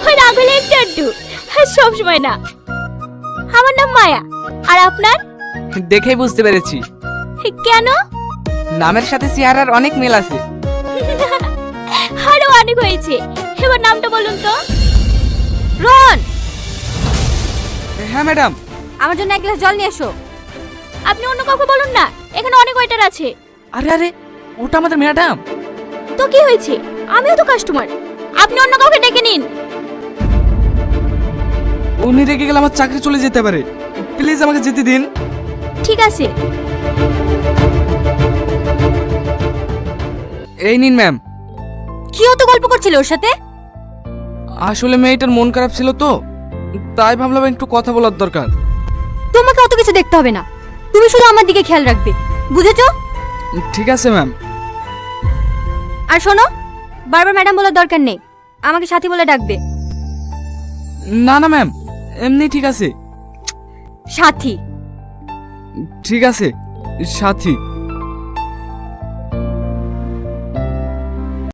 ওই রাগ হলে একটু একটু, সব সময় না। আমার নাম মায়া। আর আপনার? দেখেই বুঝতে পেরেছি, কেন? নামের সাথে চেহারার অনেক মিল আছে। আরো অনেক হয়েছে, এবার নামটা বলুন তো। রন, হ্যাঁ ম্যাডাম। আমার জন্য এক গ্লাস জল নিয়ে এসো। আপনি অন্য কাউকে বলুন না, এখানে অনেক ওয়েটার আছে। আরে আরে, ওটা আমাদের ম্যাডাম। তো কি হয়েছে, আমিও তো কাস্টমার। আপনি অন্য কাউকে ডেকে নিন। উনি রেগে গেলে আমার চাকরি চলে যেতে পারে, প্লিজ আমাকে যেতে দিন। ঠিক আছে। এই নিন ম্যাম। কি অত গল্প করছিল ওর সাথে? আসলে মেয়েটার মন খারাপ ছিল তো, তাই ভাবলাম একটু কথা বলার দরকার। তোমাকে অত কিছু দেখতে হবে না, তুমি শুধু আমার দিকে খেয়াল রাখবে, বুঝেছো? ঠিক আছে ম্যাম। আর শোনো, বারবার ম্যাডাম বলার দরকার নেই, আমাকে সাথী বলে ডাকবে। না না ম্যাম, এমনি ঠিক আছে। সাথী। ঠিক আছে, সাথী।